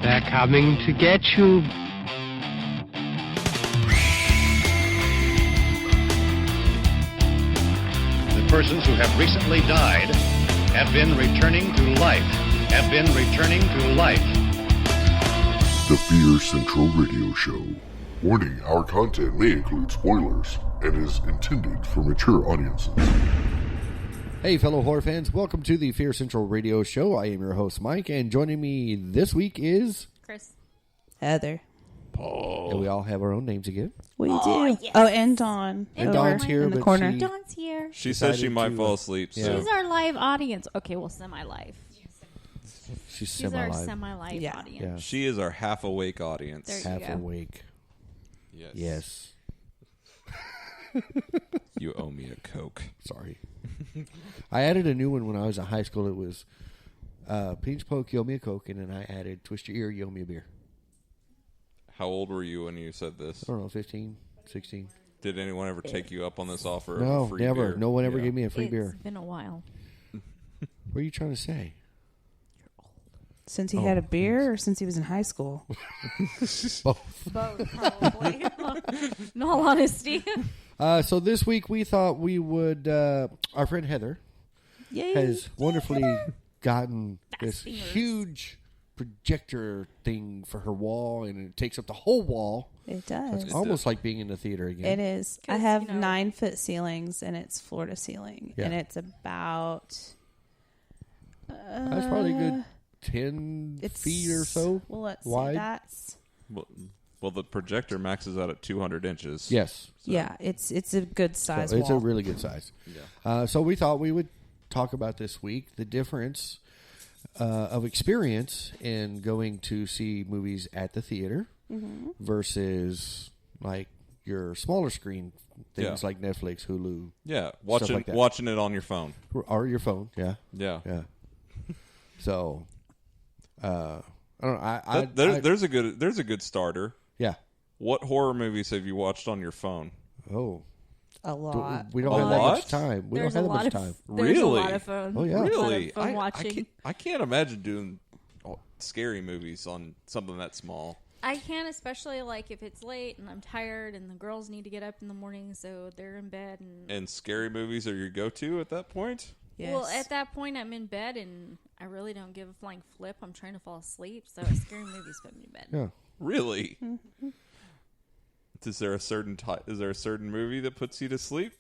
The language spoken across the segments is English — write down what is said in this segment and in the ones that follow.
They're coming to get you. The persons who have recently died have been returning to life. The Fear Central Radio Show. Warning, our content may include spoilers and is intended for mature audiences. Hey, fellow horror fans, welcome to the Fear Central Radio Show. I am your host, Mike, and joining me this week is... Chris. Heather. Paul. And we all have our own names again. We do. Yes. Oh, and Dawn. And Over Dawn's here, in the but corner. she- Dawn's here. She says she might to, fall asleep. yeah. So She's our live audience. Okay, well, semi-live. She's She's our semi-live. semi-live Yeah. audience. Yeah. she is our half awake audience. There you Half go. awake. Yes. Yes. You owe me a Coke. Sorry. I added a new one when I was in high school. It was Pinch Poke, you owe me a Coke, and then I added Twist Your Ear, you owe me a beer. How old were you when you said this? I don't know, 15, 16. Did anyone ever take you up on this offer? No, of a free never. beer? No one ever Yeah. gave me a free It's beer. been a while. What are you trying to say? Since he had a beer or since he was in high school? Both. Both, probably. In all honesty. So this week we thought we would, our friend Heather Yay. has wonderfully gotten this fingers. huge projector thing for her wall, and it takes up the whole wall. It does. It's almost like being in the theater again. It is. I 'Cause, have you know- 9-foot ceilings, and it's floor to ceiling. Yeah. And it's about... That's probably a good 10 feet or so Well, let's wide. see. That's... Well, the projector maxes out at 200 inches. Yes. Yeah, it's a good size So it's a wall. really good size. Yeah. So we thought we would talk about this week the difference of experience in going to see movies at the theater versus like your smaller screen things Yeah. like Netflix, Hulu, Yeah, Stuff like that. watching it on your phone. or your phone. Yeah, Yeah. yeah. So, I don't know. There's a good starter. Yeah. What horror movies have you watched on your phone? Oh, a lot. we don't A have that lot? much time. We There's don't a have that lot much of time. There's a Really? lot of fun. Oh, yeah. A lot of Really? fun watching. I can't imagine doing scary movies on something that small. I can, especially like if it's late and I'm tired and the girls need to get up in the morning, so they're in bed. And scary movies are your go-to at that point? Yes. Well, at that point, I'm in bed and I really don't give a flying flip. I'm trying to fall asleep, so scary movies put me to bed. Yeah. Really? Is there a certain movie that puts you to sleep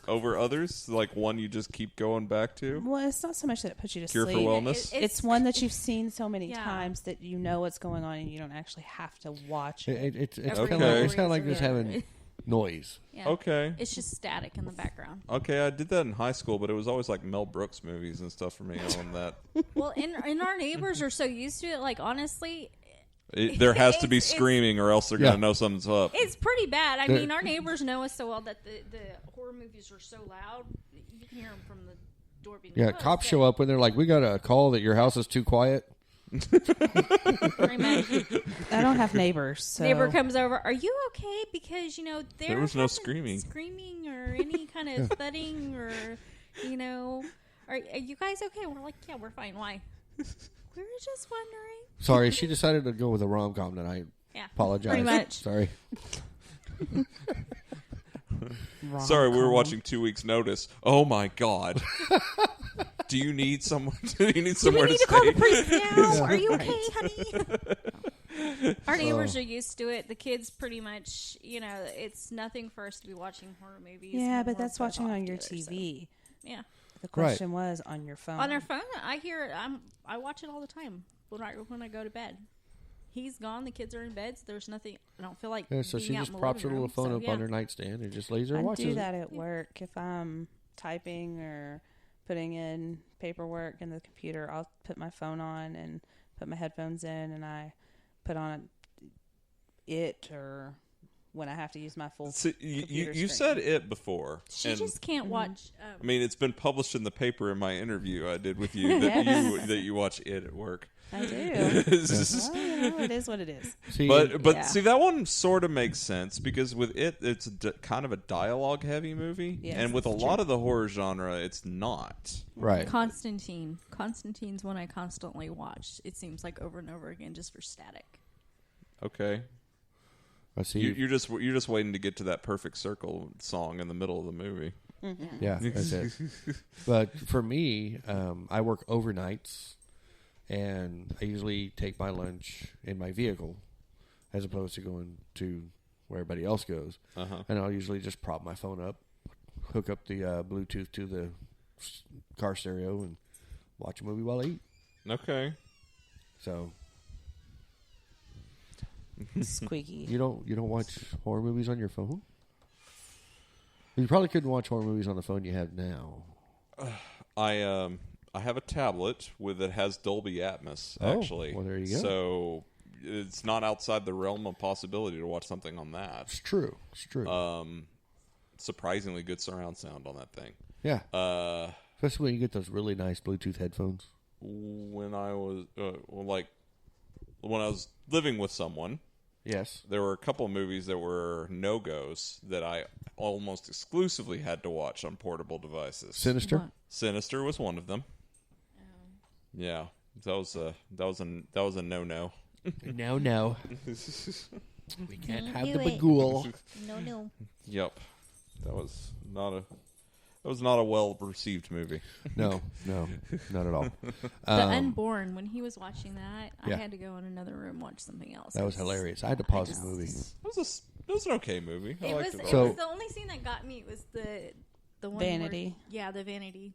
over others? Like one you just keep going back to? Well, it's not so much that it puts you to Cure for sleep. Wellness? It's one that you've seen so many Yeah. times that you know what's going on and you don't actually have to watch it. It's Every kind of Okay. like, it's kind of like reason, just yeah. having noise. Yeah. Okay. It's just static in the background. Okay, I did that in high school, but it was always like Mel Brooks movies and stuff for me on that. Well, and our neighbors are so used to it. Like, honestly, There has to be It's- screaming or else they're going Yeah. to know something's up. it's pretty bad. I The- mean, our neighbors know us so well that the horror movies are so loud. You can hear them from the door being Yeah, closed. cops show up when they're like, "We got a call that your house is too quiet." Pretty much. I don't have neighbors, so Neighbor comes over. Are you okay? Because There was no screaming. screaming or any kind of thudding or are you guys okay? We're like, yeah, we're fine. Why? We were just wondering. Sorry, she decided to go with a rom-com tonight. Yeah, Apologize. pretty much. Sorry. Sorry, we were rom-com. watching 2 Weeks Notice. Oh my God. Do you need someone? Do you need Do we somewhere need to to call the stay? priest now? Are you okay, honey? Our neighbors are used to it. The kids pretty much, it's nothing for us to be watching horror movies. Yeah, and but we're that's both watching off on your together, so, TV. yeah. The question was on your phone. On our phone, I hear it. I watch it all the time when I go to bed. He's gone. The kids are in bed. So there's nothing. I don't feel like. Yeah, so being she out just in the props her living little phone room, up on her nightstand and just lays there and I watches do it. that at work. If I'm typing or putting in paperwork in the computer, I'll put my phone on and put my headphones in, and I put on it or when I have to use my full. See, computer you screen. said it before. She and, just can't watch. I mean, it's been published in the paper in my interview I did with you that Yes. you watch it at work. I do. It's- Well, you know, it is what it is. See, But Yeah. see, that one sort of makes sense because with it, it's kind of a dialogue heavy movie, Yes, and with a that's lot of the horror genre, it's not. right. Constantine. Constantine's one I constantly watch. It seems like over and over again, just for static. Okay, I see. you're just waiting to get to that perfect circle song in the middle of the movie. Yeah, that's it. But for me, I work overnights, and I usually take my lunch in my vehicle, as opposed to going to where everybody else goes. Uh-huh. And I'll usually just prop my phone up, hook up the Bluetooth to the car stereo, and watch a movie while I eat. Okay, So Squeaky. you don't watch horror movies on your phone? You probably couldn't watch horror movies on the phone you have now. I have a tablet that has Dolby Atmos. Oh, Actually, well, there you go. So it's not outside the realm of possibility to watch something on that. It's true. It's true. Surprisingly good surround sound on that thing. yeah. Uh, Especially when you get those really nice Bluetooth headphones. when I was when I was living with someone, Yes. there were a couple of movies that were no-goes that I almost exclusively had to watch on portable devices. Sinister? What? Sinister was one of them. Yeah, that was a no-no. No. We can't have the Bagul. No. Yep, that was not a well-received movie. No, not at all. The Unborn, when he was watching that, Yeah. I had to go in another room watch something else. That was hilarious. I had to pause the movie. It was an okay movie. I It liked was, it. it So- was the only scene that got me. It was the one Vanity. Where, yeah, the vanity.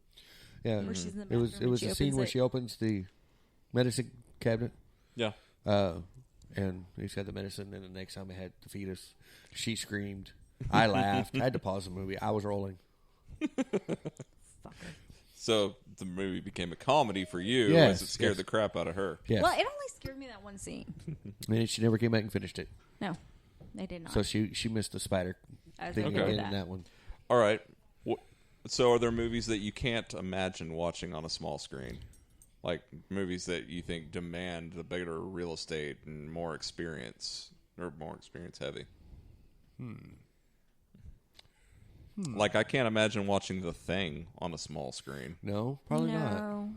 Yeah, Where she's in the it was bathroom and she the scene opens where it. she opens the medicine cabinet, Yeah. and he's got the medicine. And the next time I had the fetus, she screamed. I laughed. I had to pause the movie. I was rolling. So the movie became a comedy for you Yes, as it scared yes. the crap out of her. Yes. Well, it only scared me that one scene. And she never came back and finished it. No, they did not. So she missed the spider I thing figured again that. in that one. All right. So are there movies that you can't imagine watching on a small screen? Like movies that you think demand the bigger real estate and more experience or more experience heavy? Like I can't imagine watching The Thing on a small screen, No, probably not. No.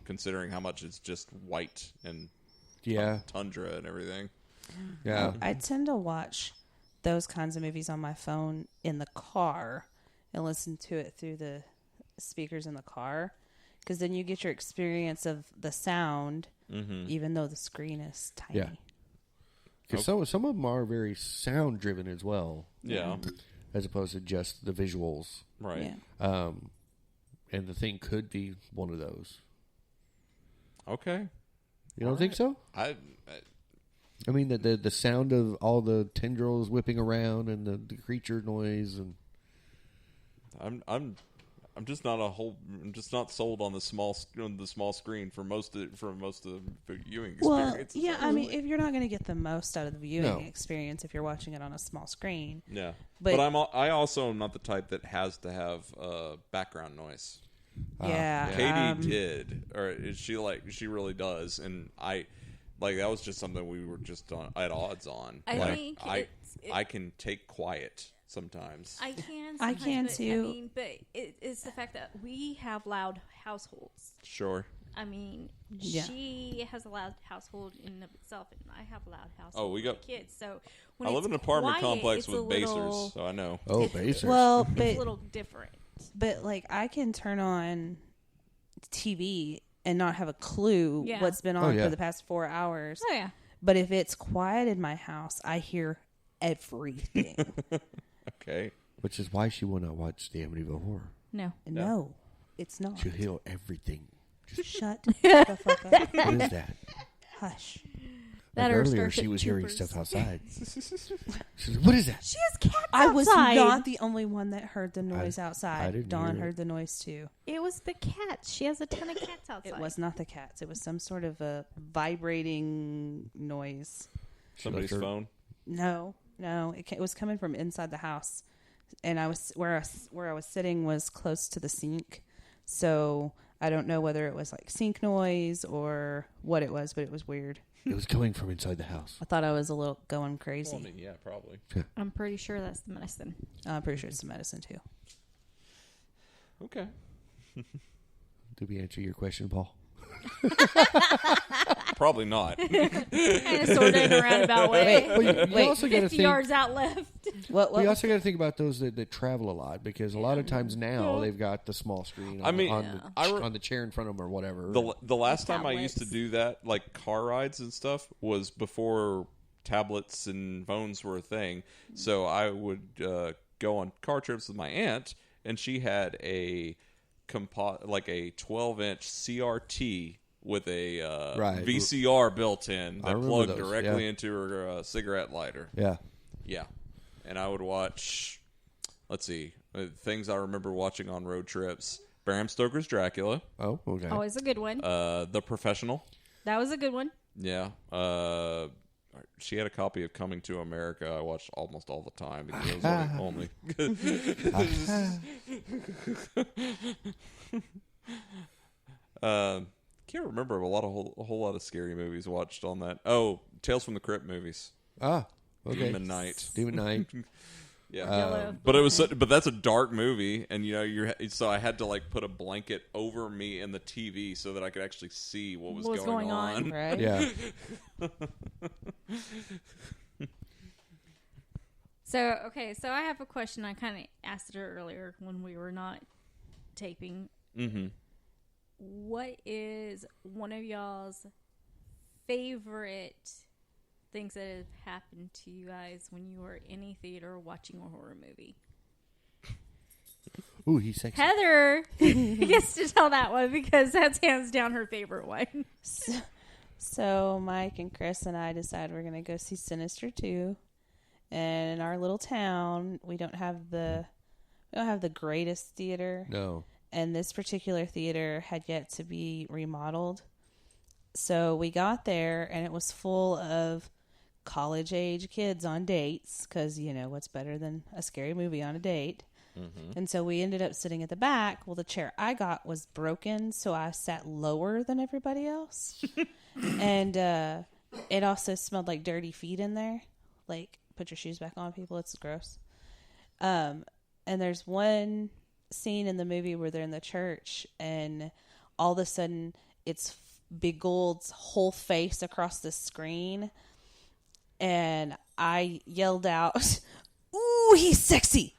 considering how much it's just white and Yeah, tundra and everything. yeah. I tend to watch those kinds of movies on my phone in the car and listen to it through the speakers in the car, because then you get your experience of the sound, even though the screen is tiny. Yeah. Because some of them are very sound driven as well, Yeah. as opposed to just the visuals. Right. Yeah. And the thing could be one of those. Okay. You don't think so? I I mean, the sound of all the tendrils whipping around and the creature noise and I'm just not I'm just not sold on the small screen for most of the viewing Well, experience. yeah, I mean, if you're not going to get the most out of the viewing No. experience if you're watching it on a small screen. Yeah, But- but I also am not the type that has to have background noise. Yeah. Katie did, or she really does, and that was just something we were just at odds on. I Like, think I can take quiet sometimes. I can. I sometimes, can but, too. I mean, but it's the fact that we have loud households. Sure. I mean, Yeah. she has a loud household in and of itself, and I have a loud household. Oh, we with got- my kids. So when I live it's in an apartment quiet, complex it's with a little, basers, so I know. oh, basers. Well, it's a little different. But like I can turn on TV and not have a clue Yeah. what's been on yeah. for the past 4 hours. Oh yeah. But if it's quiet in my house, I hear everything. Okay. Which is why she will not watch the Amityville Horror. No. No, it's not. She'll hear everything. Shut the fuck up. What is that? Hush. That Like or earlier, Starship she was hearing Troopers. stuff outside. She's like, what is that? She has cats I was outside. not the only one that heard the noise I outside. didn't Dawn hear it. heard the noise too. It was the cats. She has a ton of cats outside. It was not the cats. It was some sort of a vibrating noise. Somebody's left her- phone. No, No, it was coming from inside the house, and I was where I was sitting was close to the sink, so I don't know whether it was like sink noise or what it was, but it was weird. It was coming from inside the house. I thought I was a little going crazy. Well, I mean, yeah, probably. I'm pretty sure that's the medicine. I'm pretty sure it's the medicine too. Okay. Did we answer your question, Paul? Probably not. Kind of sort of in a roundabout way. Well, you also got to 50 think. yards out left. What? You also got to think about those that travel a lot, because a lot of times now they've got the small screen on, on the chair in front of them or whatever. The last time I used to Tablets. do that, like car rides and stuff, was before tablets and phones were a thing. So I would go on car trips with my aunt, and she had a 12-inch CRT with a VCR built in that plugged directly into her cigarette lighter. Yeah. Yeah. And I would watch, let's see, things I remember watching on road trips. Bram Stoker's Dracula. Oh, okay. Always a good one. The Professional. That was a good one. Yeah. She had a copy of Coming to America I watched almost all the time because it was only can't remember a whole lot of scary movies watched on that. Oh, Tales from the Crypt movies. Ah, okay. Demon Night. Demon Night. Yeah, but that's a dark movie, and so I had to like put a blanket over me and the TV so that I could actually see what was going on. Right? Yeah. So I have a question. I kind of asked her earlier when we were not taping. Mm-hmm. What is one of y'all's favorite things that have happened to you guys when you were in a theater watching a horror movie? Ooh, he's sexy. Heather gets to tell that one because that's hands down her favorite one. So Mike and Chris and I decided we're going to go see Sinister 2. And in our little town, we don't have the greatest theater. No. And this particular theater had yet to be remodeled. So we got there, and it was full of college-age kids on dates, because, what's better than a scary movie on a date? Mm-hmm. And so we ended up sitting at the back. Well, the chair I got was broken, so I sat lower than everybody else. And it also smelled like dirty feet in there. Like, put your shoes back on, people. It's gross. And there's one scene in the movie where they're in the church, and all of a sudden it's Big Gold's whole face across the screen, and I yelled out, "Ooh, he's sexy!"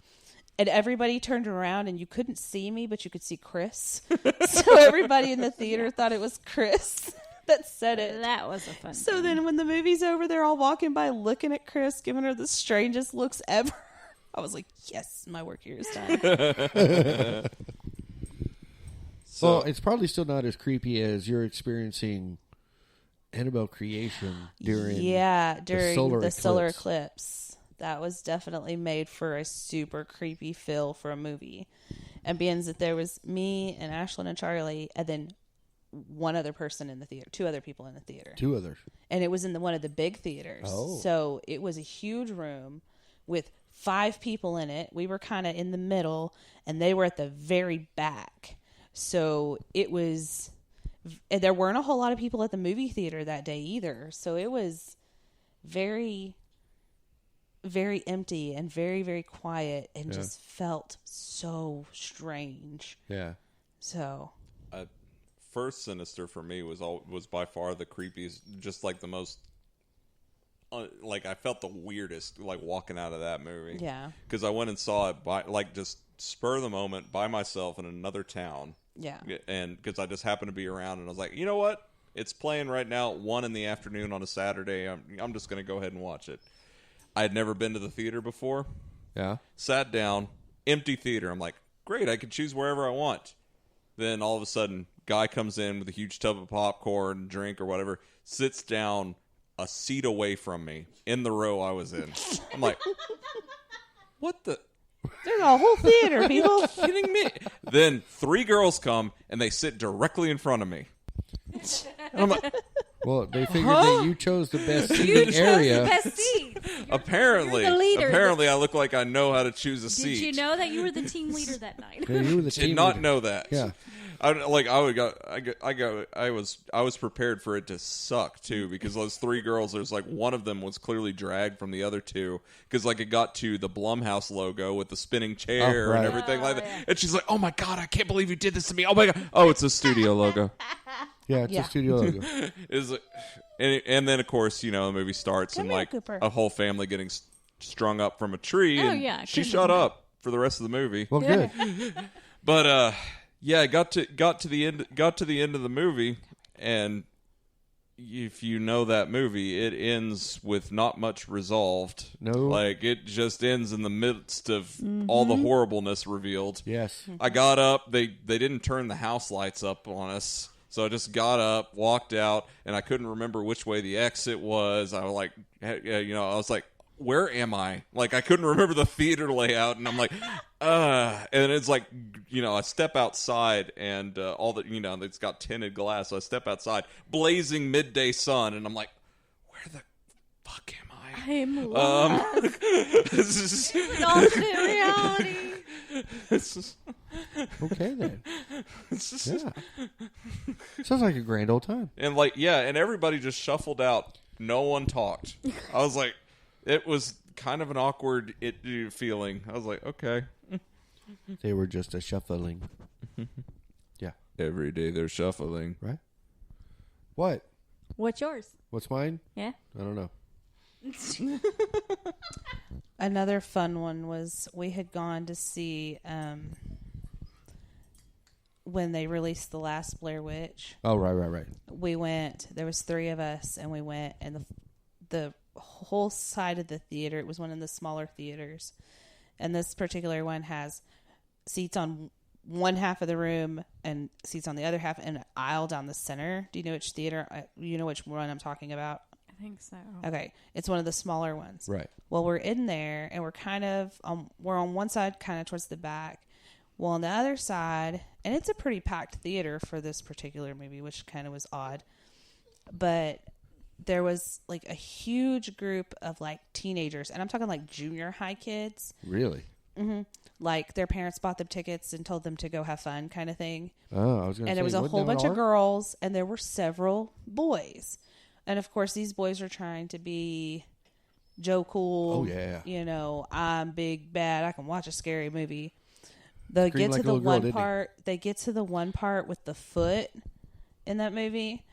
And everybody turned around, and you couldn't see me, but you could see Chris. So everybody in the theater thought it was Chris that said it. That was a fun So thing. then when the movie's over, they're all walking by looking at Chris, giving her the strangest looks ever. I was like, yes, my work here is done. Well, it's probably still not as creepy as you're experiencing Annabelle creation during the solar eclipse. That was definitely made for a super creepy feel for a movie. And being that there was me and Ashlyn and Charlie, and then one other person in the theater, 2 other people in the theater. 2 others. And it was in one of the big theaters. Oh. So it was a huge room with 5 people in it. We were kind of in the middle, and they were at the very back. So it was, and there weren't a whole lot of people at the movie theater that day either. So it was very, very empty and very, very quiet, and just felt so strange. Yeah. So First Sinister for me was by far the creepiest, just like the most, like I felt the weirdest, like walking out of that movie. Yeah. Because I went and saw it by, like, just spur of the moment by myself in another town. Yeah. And because I just happened to be around, and I was like, you know what? It's playing right now at 1 p.m. on a Saturday. I'm just going to go ahead and watch it. I had never been to the theater before. Yeah. Sat down, empty theater. I'm like, great, I can choose wherever I want. Then all of a sudden, guy comes in with a huge tub of popcorn, drink, or whatever, sits down a seat away from me in the row I was in. I'm like, what the? There's a whole theater, people. Are you kidding me? Then 3 girls come, and they sit directly in front of me. And I'm like, Well, they figured that you chose the best seating area. Best seat. Apparently, You're the leader. apparently, I look like I know how to choose a seat. Did you know that you were the team leader that night? Yeah, you were the Did team not leader. know that. Yeah. I was prepared for it to suck too, because those three girls, there's like one of them was clearly dragged from the other two, because like it got to the Blumhouse logo with the spinning chair Oh, right. and everything like that, yeah. and she's like, "Oh my god, I can't believe you did this to me! Oh my god! Oh, it's a studio logo." Yeah, it's Yeah. a studio logo. And then of course, you know, the movie starts Come and here, like Cooper. a whole family getting strung up from a tree. Oh, and yeah, she couldn't shut have- up for the rest of the movie. Well, good. But yeah, it got to the end of the movie, and if you know that movie, it ends with not much resolved. No. Like it just ends in the midst of all the horribleness revealed. Yes. I got up. They didn't turn the house lights up on us, so I just got up, walked out, and I couldn't remember which way the exit was. I was like, you know, I was like, where am I? Like I couldn't remember the theater layout, and I'm like, and it's like, you know, I step outside, and all the, you know, it's got tinted glass. So I step outside, blazing midday sun, and I'm like, where the fuck am I? I'm lost. This is- in alternate reality. this is- Okay then. this is- Yeah. Sounds like a grand old time. And like, yeah, and everybody just shuffled out. No one talked. I was like, it was kind of an awkward feeling. I was like, okay. They were just a shuffling. Yeah. Every day they're shuffling. Right? What? What's yours? What's mine? Yeah. I don't know. Another fun one was we had gone to see when they released the last Blair Witch. Oh, right. We went. There was three of us, and we went, and the whole side of the theater. It was one of the smaller theaters, and this particular one has seats on one half of the room and seats on the other half, and an aisle down the center. Do you know which theater? You know which one I'm talking about? I think so. Okay, it's one of the smaller ones. Right. Well, we're in there, and we're kind of we're on one side, kind of towards the back. Well, on the other side, and it's a pretty packed theater for this particular movie, which kind of was odd. But there was like a huge group of like teenagers, and I'm talking like junior high kids. Really? Like their parents bought them tickets and told them to go have fun, kind of thing. Oh, I was going to say. And there was a wasn't whole that bunch of art? girls, and there were several boys. And of course, these boys are trying to be Joe Cool. Oh, yeah. You know, I'm big bad. I can watch a scary movie. They Scream get like to a the little girl, one didn't he? part. They get to the one part with the foot in that movie,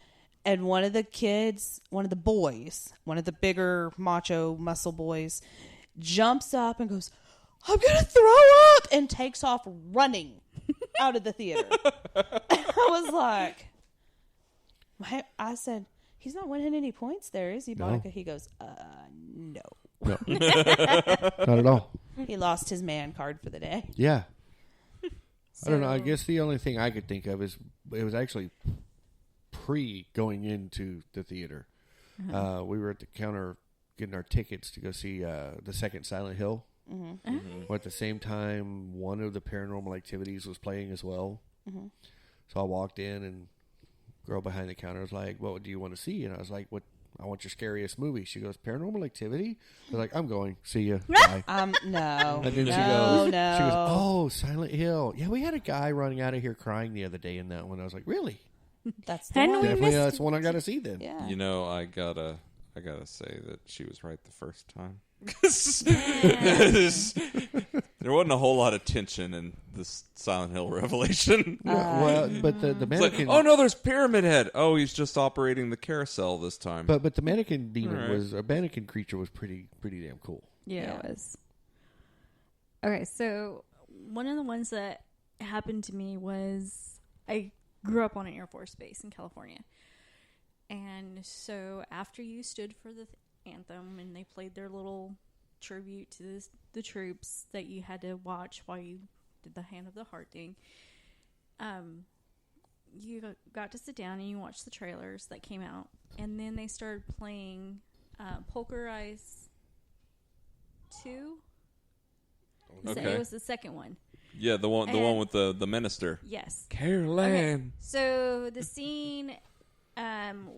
and one of the kids, one of the boys, one of the bigger macho muscle boys, jumps up and goes, "I'm gonna throw up," and takes off running out of the theater. I was like, I said, "He's not winning any points there, is he, Monica?" He goes, no. No. Not at all. He lost his man card for the day. Yeah. I don't know. I So- guess the only thing I could think of is it was actually pre going into the theater. We were at the counter getting our tickets to go see the second Silent Hill. But at the same time, one of the Paranormal Activities was playing as well. So I walked in, and girl behind the counter was like, "What do you want to see?" And I was like, "What? I want your scariest movie." She goes, "Paranormal Activity?" I was like, "I'm going. See ya. Bye." No. And then no, she goes, no. she goes, "Oh, Silent Hill. Yeah, we had a guy running out of here crying the other day in that one." I was like, "Really? That's the And one. we Definitely, missed- that's the one I got to see then." Yeah. You know, I gotta say that she was right the first time. There wasn't a whole lot of tension in this Silent Hill revelation. Well, but the It's like, mannequin. oh no, there's Pyramid Head. Oh, he's just operating the carousel this time. But the mannequin demon All right. was a mannequin creature was pretty damn cool. Yeah, it was. Okay, so one of the ones that happened to me was I grew up on an Air Force base in California. And so after you stood for the anthem and they played their little tribute to the troops that you had to watch while you did the Hand of the Heart thing, you got to sit down and you watched the trailers that came out. And then they started playing Poltergeist 2. So Okay. it was the second one. yeah, the one with the minister. Yes. Caroline. So the scene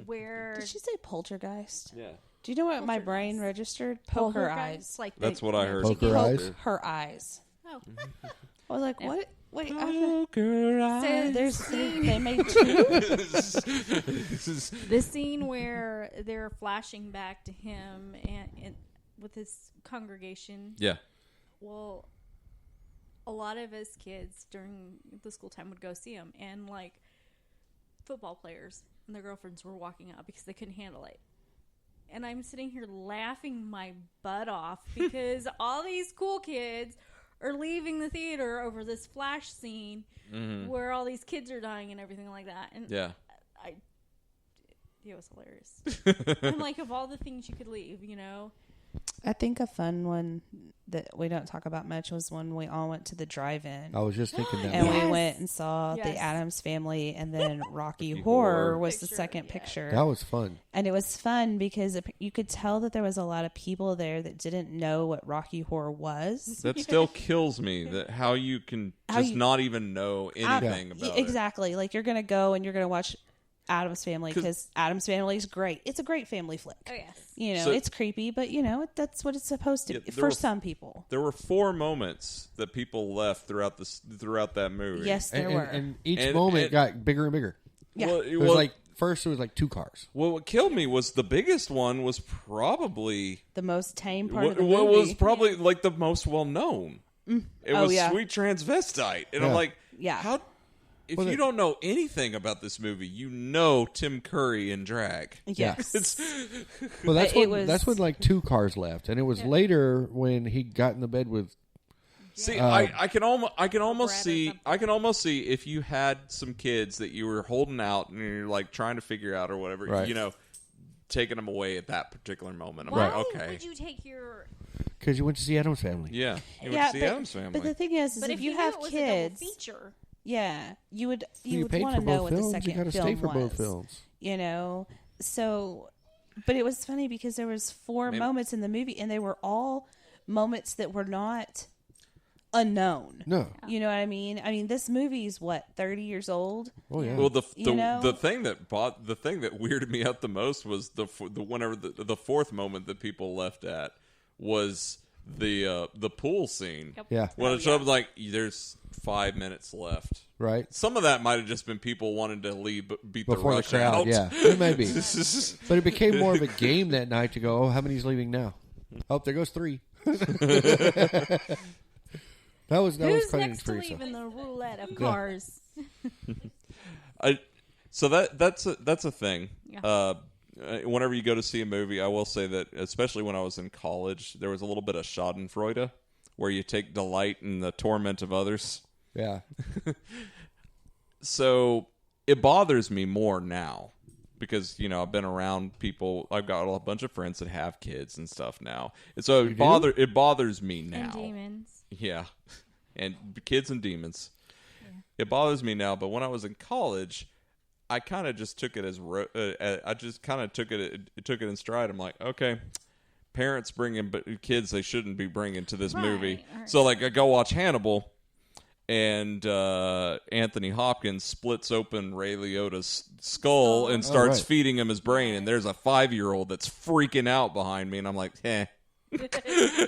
where Did she say poltergeist? Yeah. Do you know what my brain registered? Poker eyes. like That's the- what I you know, heard. Poker eyes? Too. Her eyes. Oh, I was like, what? Wait, Poker eyes. there's they made two. the scene where they're flashing back to him and with his congregation. Yeah. Well, a lot of us kids during the school time would go see him, and like football players and their girlfriends were walking out because they couldn't handle it. And I'm sitting here laughing my butt off because all these cool kids are leaving the theater over this flash scene where all these kids are dying and everything like that. And Yeah. it was hilarious. I'm like, of all the things you could leave, you know. I think a fun one that we don't talk about much was when we all went to the drive-in. I was just thinking that. And Yes. we went and saw Yes. The Addams Family, and then Rocky Horror. Horror was the Picture, second yeah. picture. That was fun. And it was fun because you could tell that there was a lot of people there that didn't know what Rocky Horror was. That still kills me. That how you can How just you- not even know anything about it. Exactly. Like, you're going to go and you're going to watch Addams Family 'Cause- because Addams Family is great. It's a great family flick. Oh yes. You know, So- it's creepy, but, you know, that's what it's supposed to Yeah, be there for were- some people. There were 4 moments that people left throughout that movie. Yes, there And, were. and each And- moment and- got bigger and bigger. Yeah. Well, It was like, first it was like 2 cars. well, what killed me was the biggest one was probably The most tame part of what the movie. was probably like the most well known. It Oh, was yeah. Sweet Transvestite, and I'm Yeah. like, Yeah. how? If Well, you the- don't know anything about this movie, you know Tim Curry in drag. Yes. Well, that's It when was- that's when like 2 cars left, and it was later when he got in the bed with. See, I can almost Brad or see something. I can almost see if you had some kids that you were holding out and you're like trying to figure out or whatever, Right. you know, taking them away at that particular moment. I'm Why like, okay, would you take your? Because you went to see Addams Family. yeah, you Yeah, would see Addams Family. But the thing is But if you knew have it was kids, a double feature. yeah, you would You would paid want for to know both what the films. second You got to film stay for was. both films. You know, so, but it was funny because there was 4 Maybe- moments in the movie, and they were all moments that were not unknown. No. You know what I mean? I mean, this movie is what 30 years old. Oh yeah. Well, You know? the thing that weirded me out the most was the 4th moment that people left at was the pool scene. Yep. Yeah. When it showed up, like there's 5 minutes left. Right. Some of that might have just been people wanting to leave, beat Before the the rush crowd. out. Yeah. It may be. This is- But it became more of a game that night to go. Oh, how many's leaving now? Oh, there goes 3. That was Who's Cutting next to Teresa. leave in the roulette of cars? So that's a thing. Yeah. Whenever you go to see a movie, I will say that, especially when I was in college, there was a little bit of Schadenfreude, where you take delight in the torment of others. Yeah. So it bothers me more now because, you know, I've been around people. I've got a bunch of friends that have kids and stuff now, and so it bothers me now. And demons. Yeah, and kids and demons. It bothers me now, but when I was in college, I kind of just took it as I just kind of took it in stride. I'm like, okay, parents bringing kids they shouldn't be bringing to this movie. Right. So like, I go watch Hannibal, and Anthony Hopkins splits open Ray Liotta's skull and starts right. feeding him his brain, and there's a 5-year-old that's freaking out behind me, and I'm like,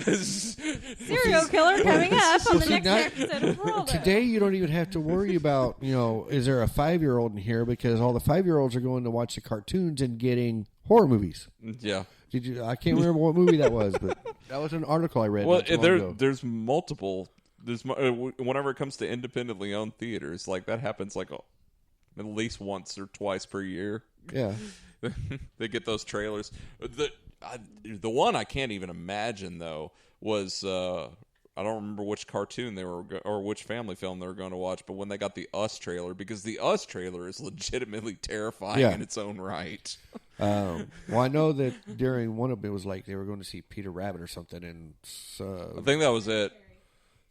Serial killer coming up on the see, next now- episode of Geraldo. Today, you don't even have to worry about, is there a 5-year-old in here? Because all the 5-year-olds are going to watch the cartoons and getting horror movies. Yeah. I can't remember what movie that was, but that was an article I read. Well, not too long ago. there's multiple. Whenever it comes to independently owned theaters, like that happens like at least once or twice per year. Yeah. They get those trailers. The one I can't even imagine though was I don't remember which cartoon they were or which family film they were going to watch, but when they got the Us trailer, because the Us trailer is legitimately terrifying Yeah. in its own right. Well, I know that during one of them, it was like they were going to see Peter Rabbit or something, and I think that was it.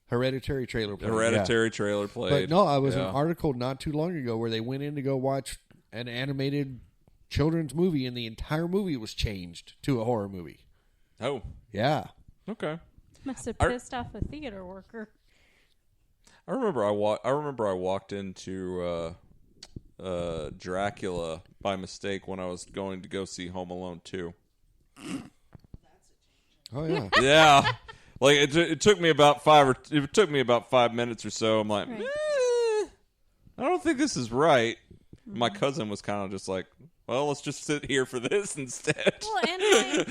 Hereditary trailer played. Hereditary trailer Yeah. played. But no, I was Yeah. an article not too long ago where they went in to go watch an animated children's movie, and the entire movie was changed to a horror movie. Oh, Yeah. okay. Must have Are- pissed off a theater worker. I remember I walked into Dracula by mistake when I was going to go see Home Alone 2. Oh yeah. Yeah, like it took me about 5 minutes or so. I'm like, Right. I don't think this is right. My cousin was kind of just like, well, let's just sit here for this instead. Well, and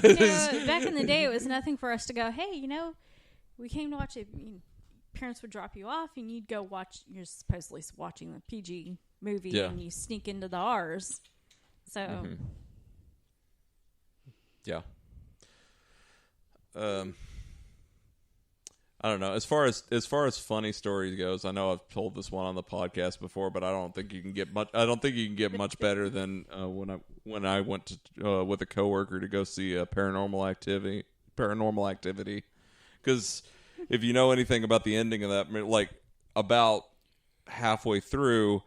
like, you know, back in the day, it was nothing for us to go, hey, you know, we came to watch it. Parents would drop you off, and you'd go watch. You're supposedly watching the PG movie, Yeah. and you sneak into the R's. So, Yeah. I don't know. As far as funny stories goes, I know I've told this one on the podcast before, but I don't think you can get much. I don't think you can get much better than when I went to with a coworker to go see a Paranormal Activity. Because if you know anything about the ending of that, like about halfway through,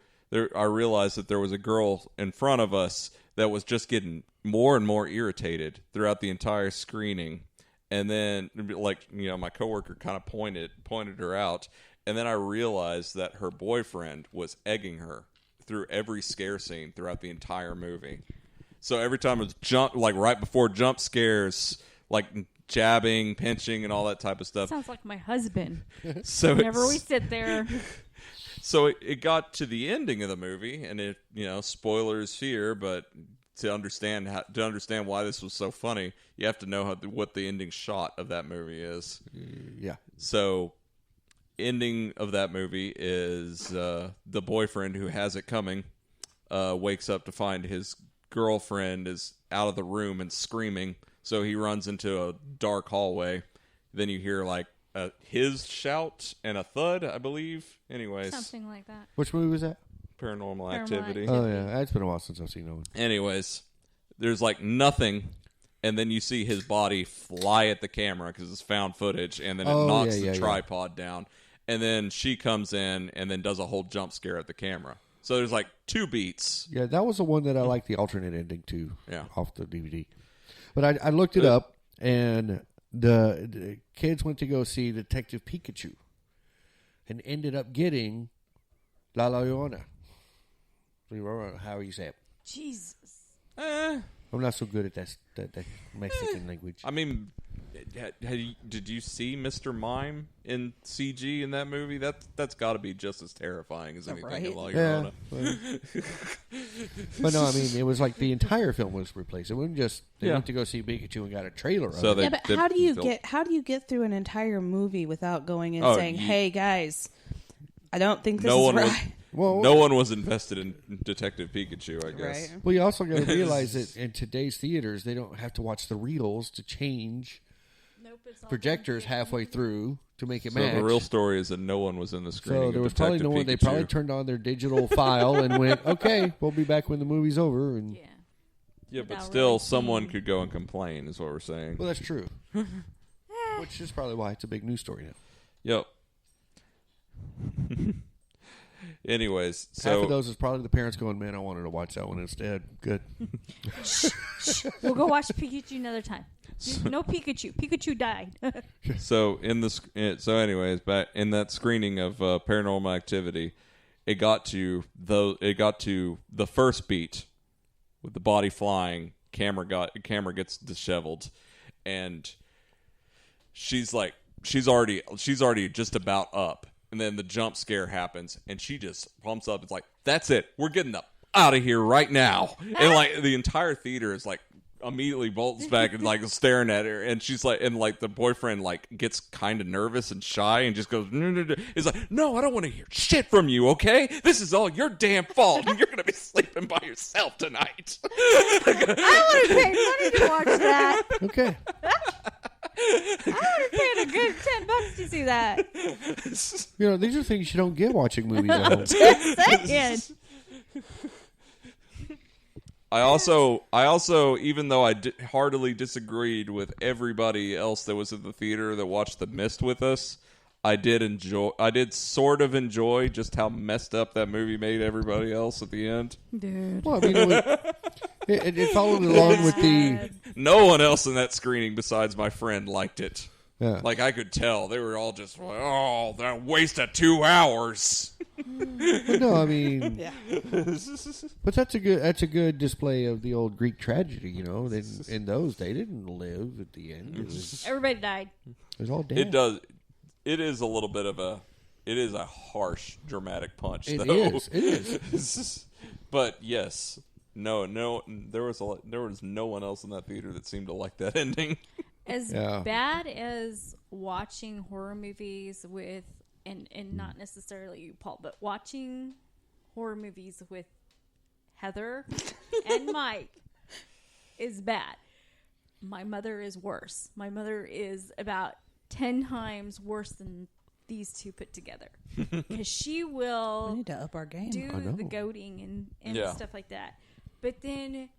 I realized that there was a girl in front of us that was just getting more and more irritated throughout the entire screening. And then, like, you know, my coworker kind of pointed her out. And then I realized that her boyfriend was egging her through every scare scene throughout the entire movie. So every time it was right before jump scares, like jabbing, pinching, and all that type of stuff. sounds like my husband. So Whenever we sit there, So it got to the ending of the movie, and it, you know, spoilers here, but to understand why this was so funny, you have to know what the ending shot of that movie is. Yeah. So, ending of that movie is the boyfriend who has it coming wakes up to find his girlfriend is out of the room and screaming. So he runs into a dark hallway. Then you hear like his shout and a thud, I believe. Anyways, something like that. Which movie was that? Paranormal Paranormal Activity. Oh yeah, it's been a while since I've seen that one. Anyways, there's like nothing, and then you see his body fly at the camera because it's found footage, and then it knocks the tripod down, and then she comes in and then does a whole jump scare at the camera. So there's like 2 beats. Yeah, that was the one that I liked the alternate ending to. Yeah. Off the DVD. But I looked it up, and the kids went to go see Detective Pikachu, and ended up getting La Llorona. How you say it? Jesus. Eh, I'm not so good at that Mexican language. I mean, did you see Mr. Mime in CG in that movie? That's got to be just as terrifying as anything in La Llorona. But no, I mean, it was like the entire film was replaced. It wasn't just they went to go see Pikachu and got a trailer of it. Yeah, but how do you get through an entire movie without going and saying, "Hey guys, I don't think this is right." No one was invested in Detective Pikachu, I guess. Right. Well, you also got to realize that in today's theaters, they don't have to watch the reels to change Nope, it's all projectors halfway through to make it So match. the real story is that no one was in the screening. So there of was probably Detective no one. They Pikachu. probably turned on their digital file and went, "Okay, we'll be back when the movie's over." And Yeah. Yeah, but without still, really someone seeing- could go and complain, is what we're saying. well, that's true. Which is probably why it's a big news story now. Yep. Anyways, Half so of those is probably the parents going, "Man, I wanted to watch that one instead." Good. We'll go watch Pikachu another time. No Pikachu. Pikachu died. anyways, back in that screening of Paranormal Activity, it got to the first beat with the body flying. Camera gets disheveled, and she's already just about up. And then the jump scare happens, and she just pumps up. It's like, that's it. We're getting out of here right now. And like the entire theater is like immediately bolts back and like staring at her. And she's like, and like the boyfriend like gets kind of nervous and shy and just goes, no. He's like, no, I don't want to hear shit from you. Okay, this is all your damn fault, and you're gonna be sleeping by yourself tonight. I would have paid money to watch that. Okay. I would have paid a good $10 to see that. You know, these are things you don't get watching movies at home. Just saying. I also, even though I heartily disagreed with everybody else that was in the theater that watched The Mist with us, I did sort of enjoy just how messed up that movie made everybody else at the end. Dude. Well, I mean, it followed along with the. No one else in that screening besides my friend liked it. Yeah. Like, I could tell. They were all just, oh, that waste of 2 hours. But no, I mean, Yeah. but that's a good display of the old Greek tragedy. You know, in those they didn't live at the end. It Everybody died. was all dead. It does. It is a little bit of a... It is a harsh, dramatic punch, It though. is. It is. But, yes. No, there was no one else in that theater that seemed to like that ending. As Yeah. bad as watching horror movies with, and not necessarily you, Paul, but watching horror movies with Heather and Mike is bad. My mother is worse. My mother is about 10 times worse than these two put together. Because she We will need to up our game. do I know. the goading and Yeah. stuff like that. But then,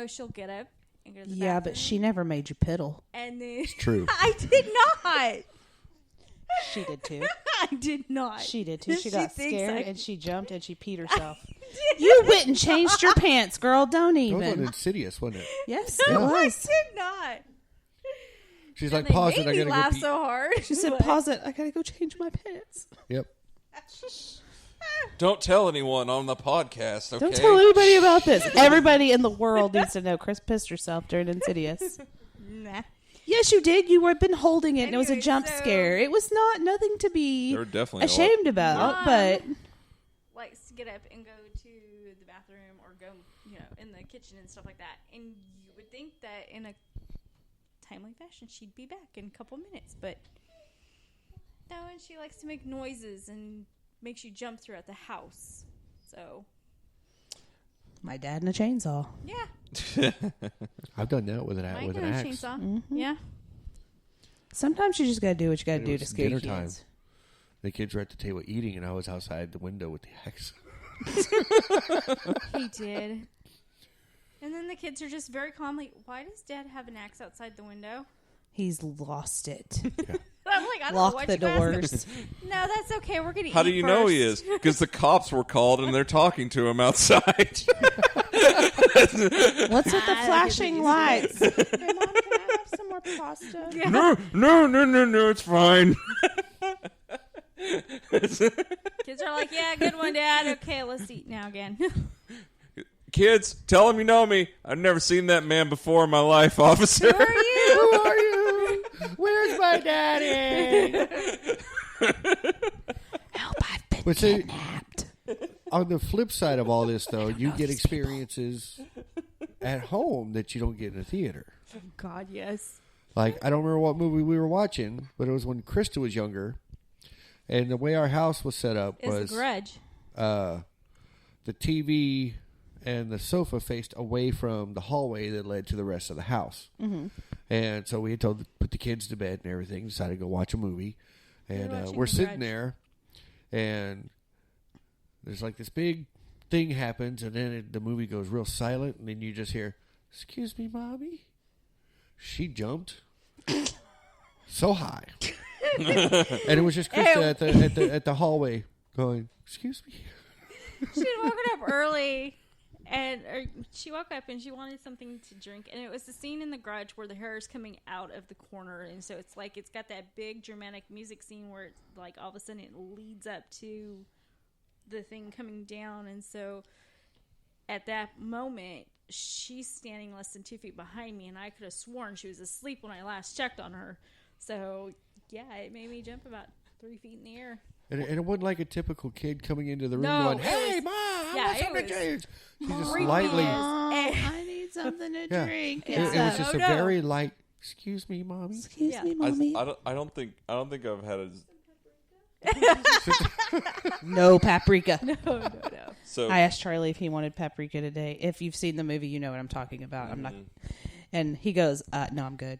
she'll get up and go to the Yeah, bathroom. but she never made you piddle. And then true. I did not. She did too. I did not. She did too. She got thinks scared I- and she jumped and she peed herself. You went and changed your pants, girl. Don't That was even. Insidious, wasn't it? Yes, Yeah. it I was. did not. She's And like, they pause made it. I me gotta laugh go pee. so hard. She said, But- "Pause it. I gotta go change my pants." Yep. Don't tell anyone on the podcast, okay? Don't tell anybody about this. Everybody in the world needs to know Chris pissed herself during Insidious. Nah. Yes, you did. You were been holding it, and it was a Anyway, jump so- scare. It was nothing to be There were definitely ashamed about, Mom but likes to get up and go to the bathroom or go, in the kitchen and stuff like that. And you would think that in a timely fashion she'd be back in a couple minutes, but no, and she likes to make noises and makes you jump throughout the house. So, my dad and a chainsaw. yeah. I've done that with Mike with and an a axe. chainsaw. Mm-hmm. Yeah. Sometimes you just gotta do what you gotta It do was to scare dinner kids. time. The kids were at the table eating, and I was outside the window with the axe. He did. And then the kids are just very calmly, why does Dad have an axe outside the window? He's lost it. I'm like, I don't know Lock what the you guys- doors. No, that's okay. We're going to eat How do you know he first. is? Because the cops were called and they're talking to him outside. What's with the flashing lights? Hey, Mom, can I have some more pasta? No, it's fine. Kids are like, yeah, good one, Dad. Okay, let's eat now again. Kids, tell him you know me. I've never seen that man before in my life, officer. Who are you? Who are you? Where's my daddy? Help, I've been But see, kidnapped. on the flip side of all this, though, you get experiences at home that you don't get in a theater. God, yes. Like, I don't remember what movie we were watching, but it was when Krista was younger. And the way our house was set up Is was the grudge. The TV and the sofa faced away from the hallway that led to the rest of the house. Mm-hmm. And so we had put the kids to bed and everything, decided to go watch a movie. And watching we're The sitting Grudge. there, and there's like this big thing happens, and then the movie goes real silent, and then you just hear, "Excuse me, Mommy?" She jumped so high. And it was just Krista at the hallway going, "Excuse me." She had woken up early, she woke up and she wanted something to drink, and it was the scene in The Grudge where the hair is coming out of the corner, and so it's like it's got that big dramatic music scene where it's like all of a sudden it leads up to the thing coming down, and so at that moment she's standing less than 2 feet behind me, and I could have sworn she was asleep when I last checked on her. So yeah, it made me jump about 3 feet in the air. And it wasn't like a typical kid coming into the room No, going, it "Hey, was- Mom, I yeah, want it something to was change." She just creepy lightly. as- I need something to Yeah. drink. It was just Oh, a no. very light. "Excuse me, Mommy." Excuse Yeah. me, Mommy. I don't think I've had a No paprika. No. so. I asked Charlie if he wanted paprika today. If you've seen the movie, you know what I'm talking about. I'm not. And he goes, "No, I'm good."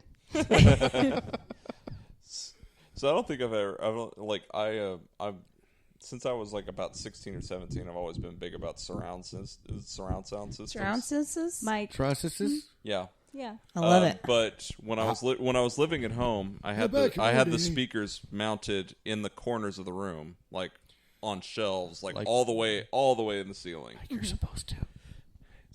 So I don't think I've since I was like about 16 or 17, I've always been big about surround sound systems. Surround senses. Mike. Processes. Yeah. Yeah. I love it. But when I was living at home, I had back the in. speakers mounted in the corners of the room, like on shelves, like Like- all the way in the ceiling. Like you're supposed to.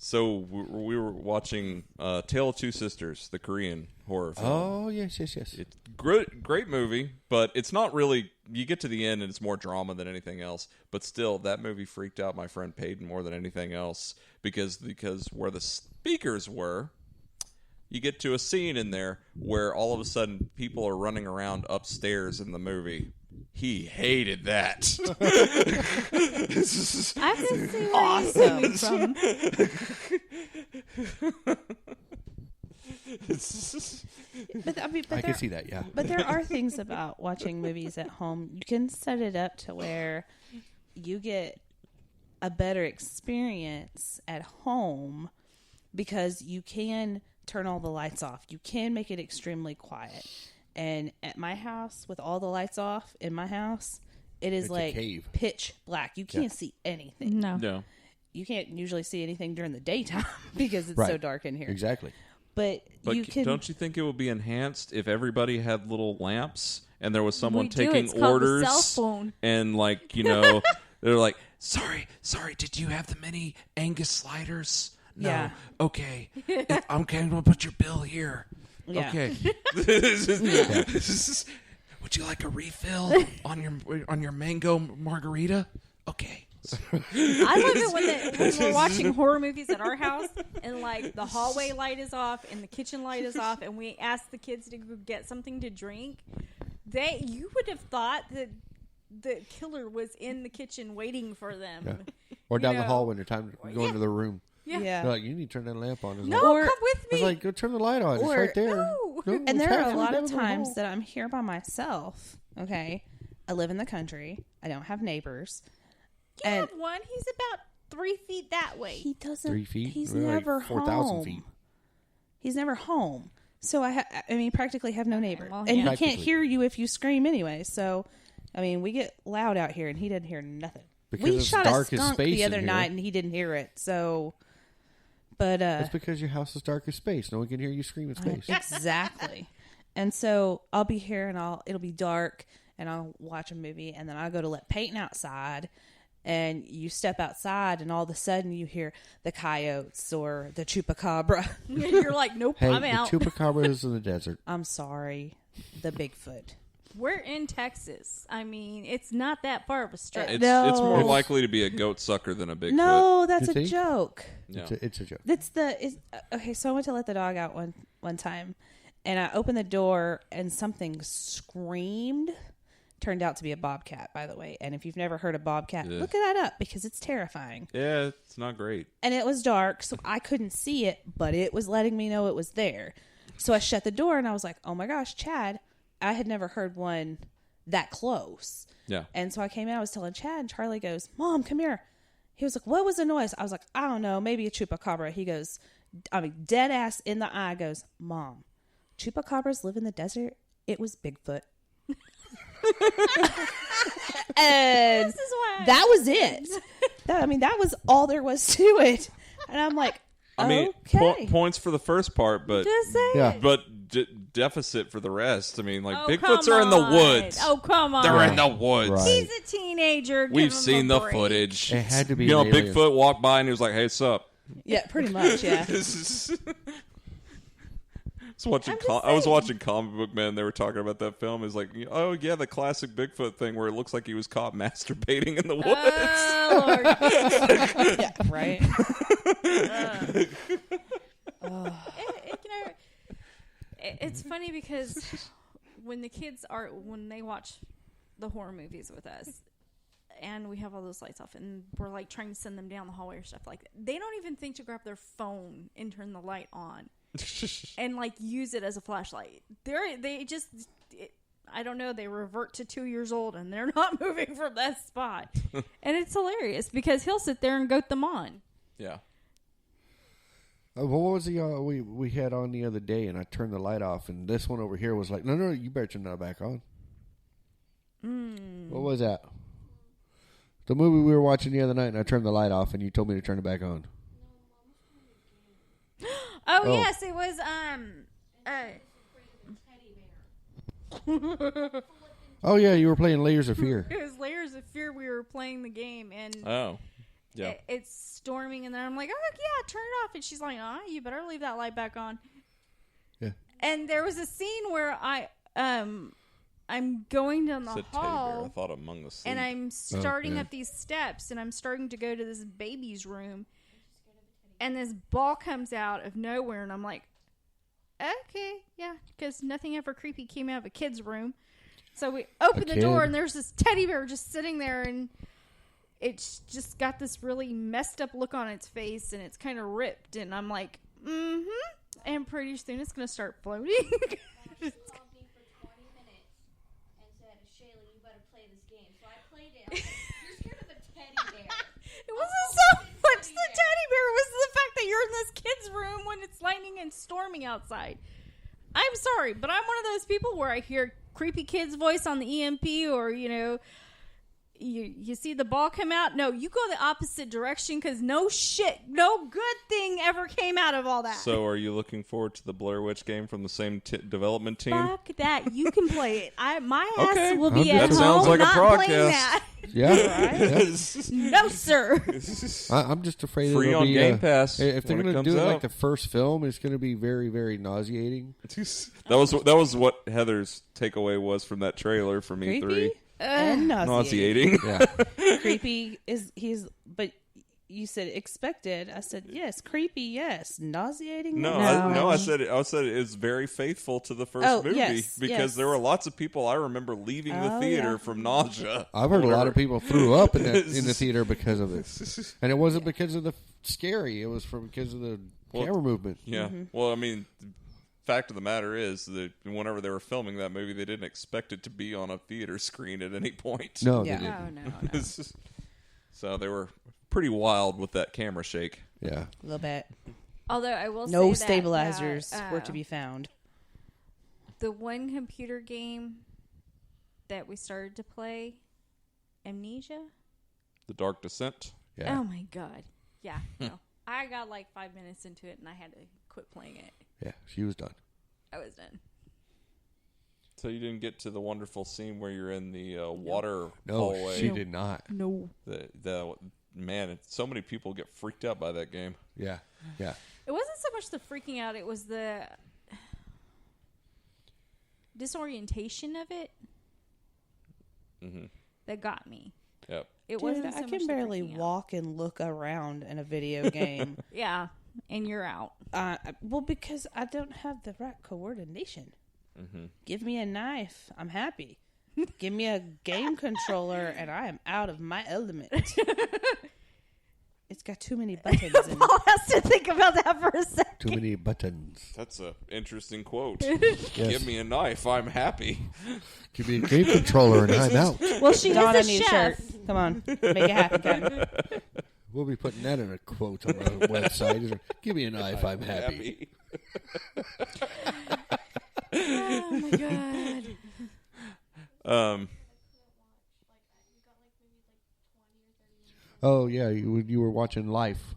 So we were watching Tale of Two Sisters, the Korean horror film. Oh, yes. It's great movie, but it's not really. You get to the end and it's more drama than anything else. But still, that movie freaked out my friend Peyton more than anything else because where the speakers were, you get to a scene in there where all of a sudden people are running around upstairs in the movie. He hated that. I can see where he's coming from. I can see that, yeah. But there are things about watching movies at home. You can set it up to where you get a better experience at home because you can turn all the lights off. You can make it extremely quiet. And at my house, with all the lights off in my house, it's a like cave. pitch black. You can't see anything. No. You can't usually see anything during the daytime because it's Right. so dark in here. Exactly. But you can. Don't you think it would be enhanced if everybody had little lamps and there was someone We do. taking It's called the orders cell phone. and they're like, sorry, did you have the mini Angus sliders? No. Yeah. Okay. I'm going to put your bill here. Yeah. Okay. Would you like a refill on your mango margarita? Okay. I love it when we're watching horror movies at our house and like the hallway light is off and the kitchen light is off and we ask the kids to go get something to drink. You would have thought that the killer was in the kitchen waiting for them. Yeah. Or down the know. hall when they're time to go into the room. Yeah. They're like, you need to turn that lamp on. It's No, like, come with I was me. like, go turn the light on. It's Or- right there. No. And it's there are a halfway lot down of the times hall. that I'm here by myself. Okay. I live in the country. I don't have neighbors. You And have one. He's about 3 feet that way. he doesn't. 3 feet? He's We're like never 4,000 home. feet. He's never home. So I practically have no neighbor. well, And yeah. he can't Practically. hear you if you scream anyway. So, we get loud out here and he didn't hear nothing. Because We it's shot dark a as skunk space the in other here. night and he didn't hear it. So, but That's because your house is dark as space. No one can hear you scream in space. exactly. And so I'll be here and it'll be dark and I'll watch a movie and then I'll go to let Peyton outside and you step outside and all of a sudden you hear the coyotes or the chupacabra. You're like, nope, Hey, I'm the out. chupacabra is in the desert. I'm sorry, the Bigfoot. We're in Texas. I mean, it's not that far of a stretch. It's No. more likely to be a goat sucker than a Bigfoot. No, that's You a think? joke. Yeah. It's a joke. Okay, so I went to let the dog out one time and I opened the door and something screamed. Turned out to be a bobcat, by the way. And if you've never heard a bobcat, Yeah. look that up because it's terrifying. Yeah, it's not great. And it was dark, so I couldn't see it, but it was letting me know it was there. So I shut the door and I was like, oh my gosh, Chad, I had never heard one that close. Yeah. And so I came in, I was telling Chad, and Charlie goes, Mom, come here. He was like, what was the noise? I was like, I don't know, maybe a chupacabra. He goes, dead ass in the eye, goes, Mom, chupacabras live in the desert? It was Bigfoot. And This is why. that was it. That was all there was to it. And I'm like, okay. Points for the first part, but Just say Yeah. it. but deficit for the rest. I mean, like Oh, Bigfoots come are in the on. woods. Oh, come on. They're in the woods. Right. He's a teenager. Give We've him seen a the break. footage. It had to be You know, an alien. Bigfoot walked by and he was like, "Hey, what's up?" Yeah, pretty much, yeah. I was saying. watching Comic Book Man. They were talking about that film. It's like, oh yeah, the classic Bigfoot thing where it looks like he was caught masturbating in the woods. Oh, Lord. Yeah, right. It's funny because when they watch the horror movies with us and we have all those lights off and we're like trying to send them down the hallway or stuff like that, they don't even think to grab their phone and turn the light on and like use it as a flashlight. I don't know, they revert to 2 years old and they're not moving from that spot. And it's hilarious because he'll sit there and goat them on. Yeah. What was the we had on the other day, and I turned the light off, and this one over here was like, no, you better turn that back on. What was that? The movie we were watching the other night, and I turned the light off, and you told me to turn it back on. Oh. Yes, it was Oh yeah, you were playing Layers of Fear. it was Layers of Fear. We were playing the game and Oh. Yeah. It's storming, and then I'm like, oh, yeah, turn it off. And she's like, you better leave that light back on. Yeah. And there was a scene where I'm going down the Said teddy bear. I hall, thought Among the Sleep. and I'm starting yeah. up these steps, and I'm starting to go to this baby's room, and this ball comes out of nowhere, and I'm like, okay, yeah, because nothing ever creepy came out of a kid's room. So we open the door, and there's this teddy bear just sitting there, and it's just got this really messed up look on its face, and it's kind of ripped, and I'm like, and pretty soon it's going to start floating. Called me for 20 minutes and said, Shayla, you better play this game. So I played it. I was like, you're scared of a teddy bear. It wasn't so much the teddy bear, it was the fact that you're in this kid's room when it's lightning and storming outside. I'm sorry, but I'm one of those people where I hear creepy kid's voice on the EMP, or, you see the ball come out. No, you go the opposite direction, because no good thing ever came out of all that. So, are you looking forward to the Blair Witch game from the same development team? Fuck that. You can play it. My ass Okay. will be That at sounds home like a not broadcast. playing that. Yeah. No, sir. I'm just afraid Free it'll on be Game Pass if they're when it going to comes do it like out. the first film, it's going to be very, very nauseating. That was what Heather's takeaway was from that trailer from E3. Creepy and nauseating. Nauseating. Yeah. Creepy but you said expected. I said yes. Creepy, yes. Nauseating. No, I said it's very faithful to the first movie, yes, because yes. there were lots of people I remember leaving the theater from nausea. I've heard a lot of people threw up in the theater because of it, and it wasn't because of the scary. It was because of the camera movement. Yeah. Well, I mean, the fact of the matter is that whenever they were filming that movie, they didn't expect it to be on a theater screen at any point. No, Yeah. they didn't. Oh, no. So they were pretty wild with that camera shake. Yeah. A little bit. Although I will say No that, stabilizers were to be found. The one computer game that we started to play, Amnesia. The Dark Descent. Yeah. Oh my god. Yeah. No. I got like 5 minutes into it, and I had to quit playing it. Yeah. She was done. I was done. So you didn't get to the wonderful scene where you're in the water No, hallway. she did not. No. The man, so many people get freaked out by that game. Yeah. Yeah. It wasn't so much the freaking out; it was the disorientation of it that got me. Yep. It Dude, wasn't. So I much can the barely freaking out. walk and look around in a video game. Yeah, and you're out. Well, because I don't have the right coordination. Give me a knife, I'm happy. Give me a game controller, and I am out of my element. It's got too many buttons. And Paul has to think about that for a second. Too many buttons. That's an interesting quote. Yes. Give me a knife, I'm happy. Give me a game controller and I'm out. Well, she Dawn, I is a need chef. a shirt. Come on, make it happen, Captain. We'll be putting that in a quote on our website. Give me a knife, I'm happy. Oh my god. Oh yeah, you were watching Life.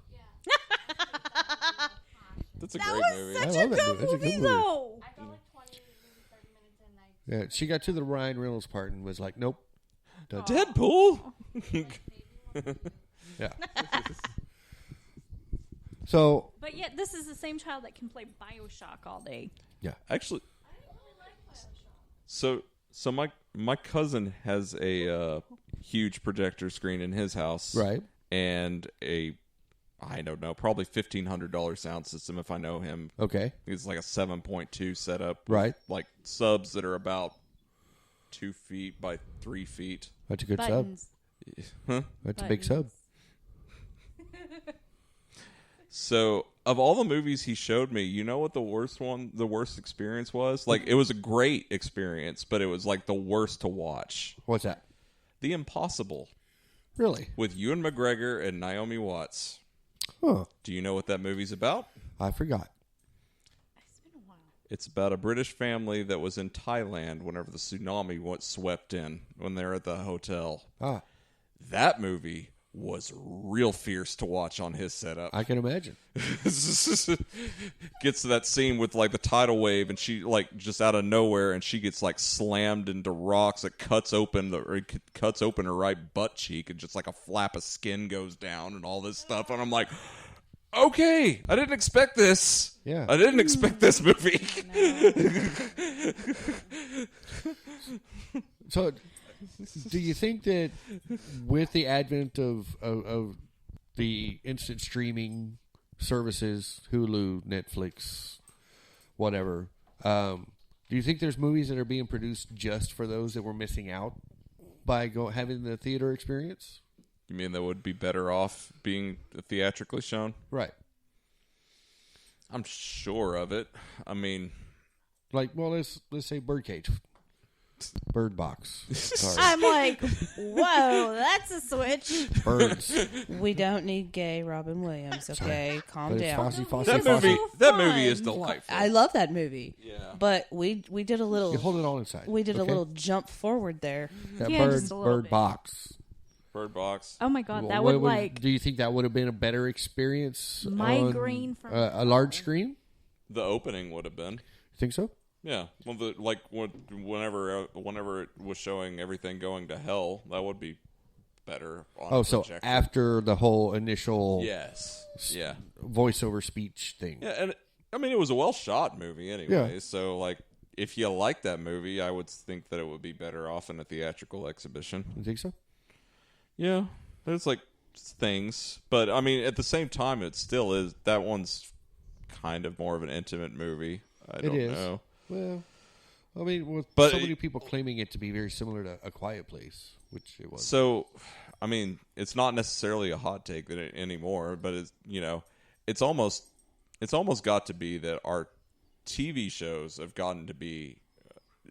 That's a That great was movie. such I a love that good movie. That's a movie, good movie. though. I got like 20, maybe 30 minutes in. Yeah, she got to the Ryan Reynolds part and was like, "Nope." Done. Deadpool. Yeah. So But yet, this is the same child that can play Bioshock all day. yeah, Actually, so my cousin has a huge projector screen in his house, right. and I don't know, probably $1,500 sound system if I know him. Okay. It's like a 7.2 setup, Right. Like subs that are about 2 feet by 3 feet. That's a good Buttons. sub. That's a big sub. So, of all the movies he showed me, you know what the worst experience was? Like, it was a great experience, but it was like the worst to watch. What's that? The Impossible Really? with Ewan McGregor and Naomi Watts. Huh. Do you know what that movie's about? I forgot. It's been a while. It's about a British family that was in Thailand whenever the tsunami swept in when they were at the hotel. Ah. That movie was real fierce to watch on his setup. I can imagine. Gets to that scene with like the tidal wave, and she like just out of nowhere, and she gets like slammed into rocks. It cuts open her right butt cheek, and just like a flap of skin goes down, and all this stuff. And I'm like, okay, I didn't expect this. Yeah. I didn't expect this movie. So, do you think that with the advent of the instant streaming services, Hulu, Netflix, whatever, do you think there's movies that are being produced just for those that were missing out by having the theater experience? You mean that would be better off being theatrically shown? Right. I'm sure of it. I mean, Like, well, let's say Birdcage. Bird Box. Sorry. I'm like, whoa, that's a switch. Birds. We don't need gay Robin Williams, okay? Calm But it's down. Fosse, Fosse, that Fosse. movie. so That movie is fun. delightful. I love that movie. Yeah. But we did a little You hold it all inside. we did a okay? little jump forward there. That Yeah, bird, just a little bird bit. box. Bird Box. Oh my god, that What would like do you think that would have been a better experience? migraine on, from a large screen? The opening would have been. Think so? Yeah. Well, whenever it was showing everything going to hell, that would be better on Oh, a so projector. after the whole initial Yes. Yeah. voiceover speech thing. Yeah, and I mean, it was a well shot movie anyway. Yeah. So, like, if you like that movie, I would think that it would be better off in a theatrical exhibition. You think so? Yeah, there's like things, but I mean, at the same time, it still is. That one's kind of more of an intimate movie. I don't is. know. Well, I mean, with But so it- many people claiming it to be very similar to A Quiet Place, which it was. So, I mean, it's not necessarily a hot take anymore, but it's it's almost got to be that our TV shows have gotten to be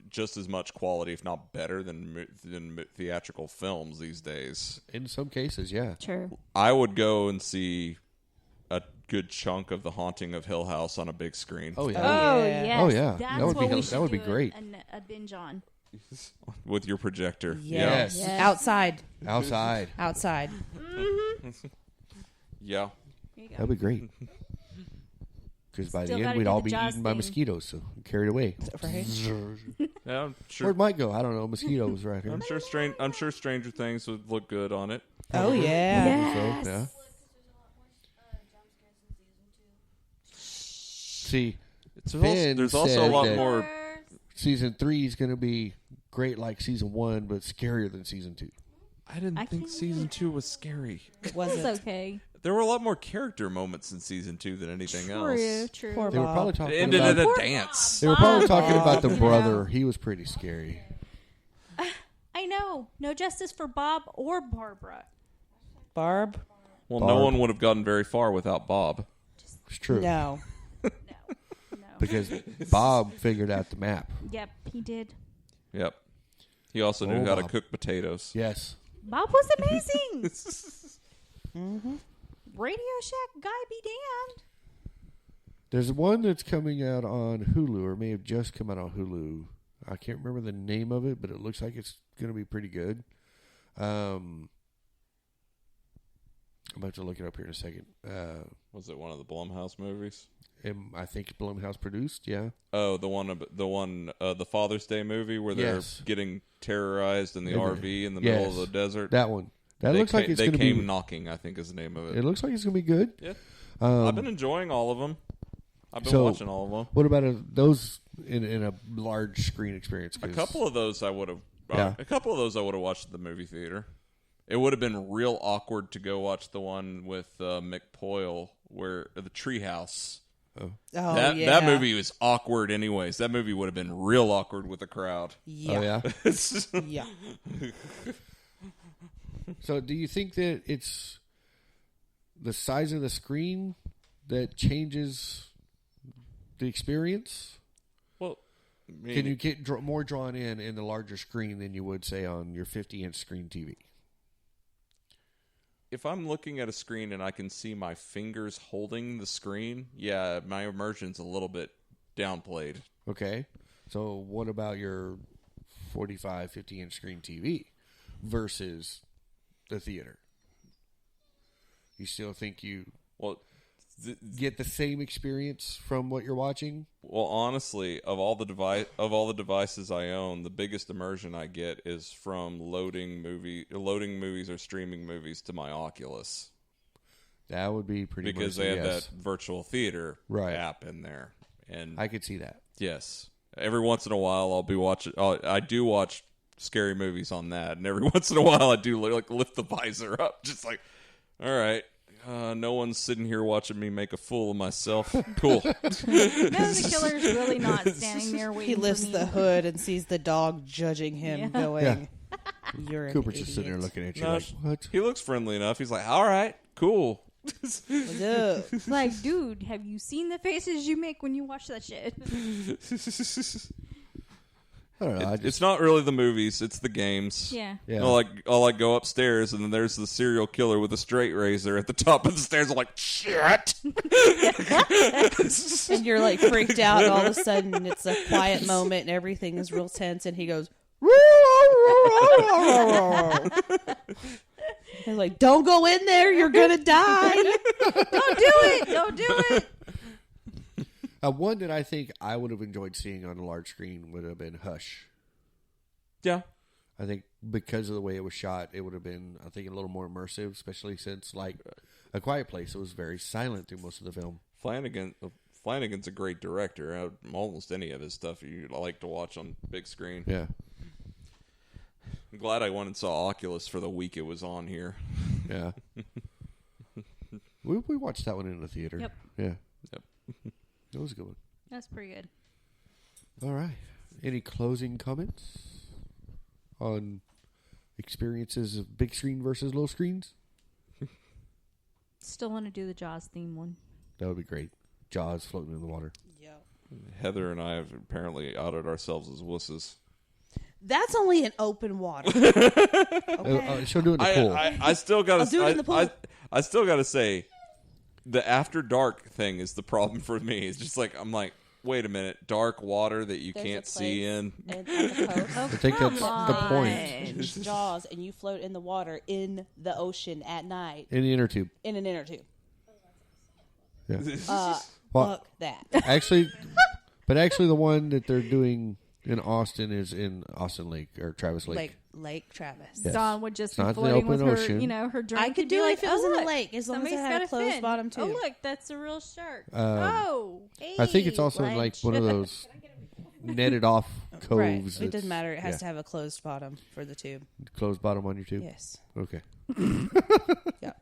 just as much quality, if not better, than theatrical films these days. In some cases, yeah. True. I would go and see a good chunk of The Haunting of Hill House on a big screen Oh, yeah. Oh Yeah. yes. Oh, yeah. That's That would be what we hell- should that would be do great. A binge on. with your projector. Yes. Yes. Outside. Outside. Outside. Yeah. Here you go. That'd be great. Because by Still the end, gotta we'd do all the be Jaws eaten by thing. mosquitoes, so carried away. Right? Yeah, I'm Where sure. it might go, I don't know. Mosquitoes right here. I'm sure Stranger Things would look good on it. Oh yeah. Yes. So, yeah. See, Finn There's also a said lot that- more. season 3 is going to be great like season 1, but scarier than season 2. I didn't I think can't- season 2 was scary. Was It's it? okay. There were a lot more character moments in season 2 than anything True. else. True. Poor They were Bob. probably It talking ended about in a Poor dance. They were probably Bob. talking about the You know. brother. He was pretty scary. I know. No justice for Bob or Barbara. Barb? Well, Barb. no one would have gotten very far without Bob. It's true. No. No. Because Bob figured out the map. Yep, he did. Yep. He also knew Oh, how to Bob. cook potatoes. Yes. Bob was amazing. Radio Shack guy be damned. There's one that's coming out on Hulu, or may have just come out on Hulu. I can't remember the name of it, but it looks like it's going to be pretty good. I'm about to look it up here in a second. Was it one of the Blumhouse movies? I think Blumhouse produced, yeah. Oh, the Father's Day movie where they're Yes. getting terrorized in the RV in the Yes. middle of the desert. That one. That looks like it's they going to came be. knocking. I think is the name of it. It looks like it's going to be good. Yeah. Um, I've been enjoying all of them. I've been so- watching all of them. What about those in a large screen experience? A 'Cause- couple of those I would have. Yeah. A couple of those I would have watched at the movie theater. It would have been real awkward to go watch the one with Mick Poyle, where the Treehouse. Oh that yeah. movie was awkward, anyways. That movie would have been real awkward with the crowd. Yeah. Oh yeah. Yeah. So, do you think that it's the size of the screen that changes the experience? Well, I mean, Can you get more drawn in the larger screen than you would say on your 50-inch screen TV? if I'm looking at a screen and I can see my fingers holding the screen, yeah, my immersion's a little bit downplayed. Okay. So what about your 45, 50-inch screen TV versus the theater? You still think you Well, get the same experience from what you're watching? well, honestly, of all the devices I own, the biggest immersion I get is from loading movies or streaming movies to my Oculus. That would be pretty Because immersive, they have yes. that virtual theater Right. app in there, and I could see that. yes, every once in a while I'll be watching. I do watch scary movies on that, and every once in a while I do like lift the visor up, just like, all right, no one's sitting here watching me make a fool of myself. Cool. No, the killer's really not standing there waiting. He lifts for me. the hood and sees the dog judging him, Yeah. going, "You're an Cooper's just sitting there idiot. looking at you No, like, what? he looks friendly enough. He's like, all right, cool. What's up?" Like, dude, have you seen the faces you make when you watch that shit? I don't know. I just, It's not really the movies; it's the games. Yeah. yeah. I'll go upstairs, and then there's the serial killer with a straight razor at the top of the stairs. I'm like, shit. And you're like freaked out, and all of a sudden it's a quiet moment, and everything is real tense, and he goes, he's like, "Don't go in there, you're gonna die." Don't do it! Don't do it! One that I think I would have enjoyed seeing on a large screen would have been Hush. Yeah. I think because of the way it was shot, it would have been, I think, a little more immersive, especially since, like, A Quiet Place, it was very silent through most of the film. Flanagan's a great director. Almost any of his stuff you like to watch on big screen. Yeah. I'm glad I went and saw Oculus for the week it was on here. Yeah. we watched that one in the theater. Yep. Yeah. Yep. It was a good one. That's pretty good. All right. Any closing comments on experiences of big screen versus little screens? Still want to do the Jaws theme one. That would be great. Jaws floating in the water. Heather and I have apparently outed ourselves as wusses. That's only in open water. She'll do it in the pool. I still gotta. I'll do it in the pool. I still gotta say, the after dark thing is the problem for me. It's just like I'm like, wait a minute, dark water that you There's can't a see in. on the coast. I think that's the point. It's Jaws, and you float in the water in the ocean at night In the inner tube. in an inner tube. Yeah. Well, Fuck that. actually, the one that they're doing in Austin is in Austin Lake or Travis Lake. Lake Travis. Yes. Dawn would just It's be not the floating with open her, ocean. her drink. I could and be do it like, if it was in the look, lake, as long as it somebody's had got a closed fin. bottom too. Oh, look, that's a real shark. Hey, I think it's also in like lunch. one of those netted off coves. Right. It that's- doesn't matter. It has yeah. to have a closed bottom for the tube. Closed bottom on your tube. Yes. Okay. Yeah.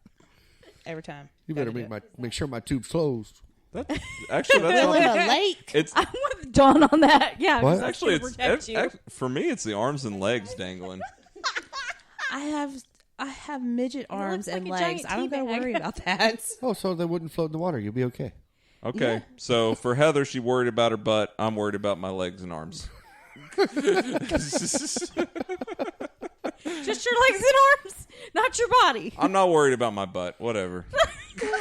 Every time. You better Gotta do make sure my tube's closed. Actually, that's Well, in not, a lake. it's I'm with Dawn on that. Yeah, What? 'cause that's actually gonna protect you. for me. It's the arms and legs dangling. I have midget arms looks like and a legs. giant I don't gotta teabag. worry about that. Oh, so they wouldn't float in the water. You'll be okay. Okay, Yeah. so for Heather, she worried about her butt. I'm worried about my legs and arms. Just your legs and arms, not your body. I'm not worried about my butt. Whatever. Well,